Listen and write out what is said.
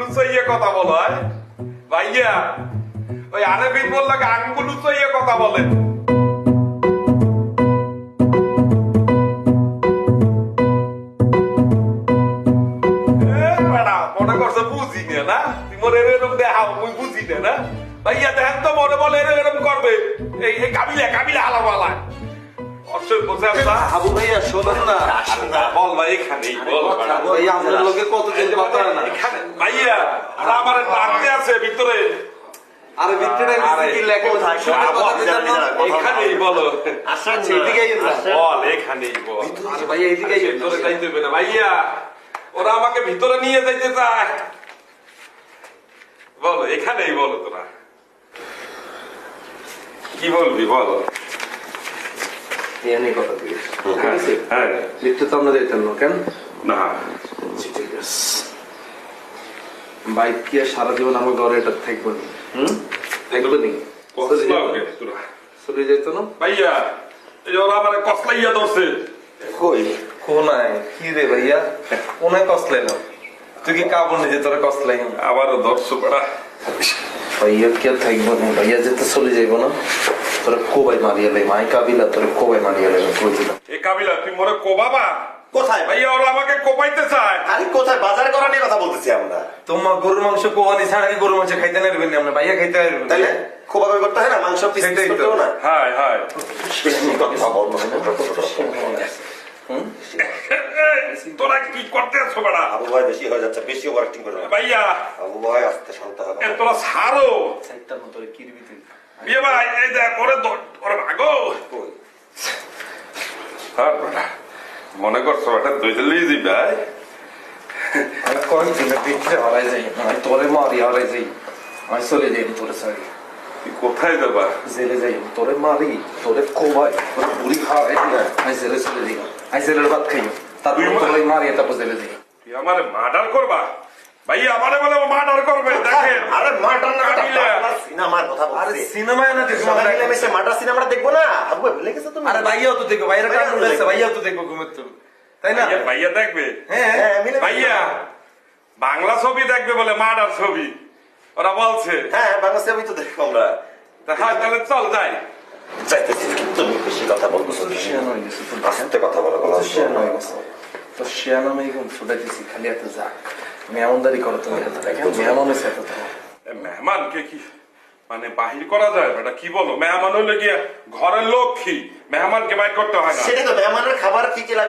উঁচাইয়ে কথা বলো ভাইয়া, ওই আরবির বললো আঙ্গুল উঁচাইয়ে কথা বলে। মনে করছো বুঝি না, তুমি এরকম দেখাও মুই বুঝি না ভাইয়া, দেখেন তো মনে বলে এরকম করবে। এই কাবিলা কাবিলা হালা বলা আবু ভাইয়া শোনেন না, বল ভাই, এখানেই বল ভাইয়া আমাদের লোকে কত যেতে পারতো না ভাইয়া, আর আমার ডাকতে আছে ভিতরে। আরে ভিতরে কি লেখা এখানেই বলো, এদিকেই বল এখানেই বল। আরে ভাইয়া এদিকেই ভিতরে যাইতে হবে না ভাইয়া, ওরা আমাকে ভিতরে নিয়ে যাইতে চায়। বলো এখানেই বলো, তোরা কি বলবি বল। কথা দিয়ে হ্যাঁ লিখতে তো আমরা যেতাম না কেন না, বাইক কি আর সারা জীবন আমার ঘরে এটা থাকবো নি? থাকবো নি? চলে যেত না ভাইয়া, এই ওরা আমার কসলাইয়া ধরছে। কই কোনায় কি রে ভাইয়া, কোনায় কসলাই না? তুই কি কাবো নিজে তোরা কসলাই? আবারও ধরছো বেড়া। ভাইয়া কি আর থাকবো না? ভাইয়া যেতে চলে যাইবো না? তোরা কোবাই মারিয়া লাই, মাই কাবিলা তোরা কোবাই মারিয়া লাই। এই কাবিলা তুই মরে কোবাবা কোথায় ভাই? ভাইয়া, ওরা আমাকে কোপাইতে চায়। আরে কোথায়? বাজার করা নিয়ে কথা বলতেছি আমরা। তোমার গরুর মাংস কোবানি ছাড়া কি গরুর মাংস খাইতে নারবেন আমরা? ভাইয়া খাইতে পারবেন তাইলে খোবাবে করতে হয় না, মাংস পিস সেটাই তো। করতে হবে না। হায় হায়, বেশি কথা বল না। তোরা কি করতে আছো বেড়া? আবু ভাই বেশি হয়ে যাচ্ছে, বেশি ওভার অ্যাক্টিং করে না। ভাইয়া আবু ভাই আস্তে শান্ত হবে। তোরা ছাড়ো। সাইডটার মতো কিরবি তুই। বিয়ে ভাই, এই দেখ ওরে ওরে ভাগো। হ্যাঁ বেটা, মনে করছো বেটা দুই দিলেই যাই ভাই। আমি কয়েকদিন ভিতরে হারাই যাই, আমি তোরে মারি হারাই যাই, আমি চলে যাই তোরে সারি তুই কোথায় যাবা? জেলে যাই, তোরে মারি তোরে কোবাই তোরে বুড়ি খাওয়াই না, আমি জেলে চলে যাই, আমি জেলের ভাত খাই, তারপর তোরে মারি তারপর জেলে যাই। তুই আমারে মার্ডার করবা? ভাইয়া আমারে বলে মার্ডার করবে। দেখেন আরে মার্ডার না, সিনেমার কথা আরে বলছি। সিনেমায় না দেখো, সবাই মিলে মিশে মার্ডার সিনেমাটা দেখবো না? আবু ভাই ভুলে গেছো তুমি? আরে ভাইয়াও তো দেখো, ভাইয়ের কারণ রয়েছে, ভাইয়াও তো দেখো ঘুমের তুমি, তাই না? ভাইয়া দেখবে? হ্যাঁ ভাইয়া বাংলা ছবি দেখবে বলে মার্ডার ছবি ওরা বলছে। হ্যাঁ বাংলা ছবি তো দেখবো আমরা। হ্যাঁ তাহলে চল যাই। যাইতেছি, তুমি বেশি কথা বলতেছো। শিয়ানো হয়ে গেছে তুমি, আস্তে কথা বলো, বলো। শিয়ানো হয়ে গেছে তো, শিয়ানো আমি এখন ছুটাইতেছি খালি এত যাক, মেহমানদারি করো তুমি, এত দেখে মেহমান হয়েছে এত তোমার। মেহমানকে কি মানে বাহির করা যায়? এটা কি বলো? মেহমান হইলে গিয়ে ঘরের লক্ষ্মী, মেহমানকে বাইর করতে হয় না। সেটাই তো, মেহমানের খাবার কি কি লাগে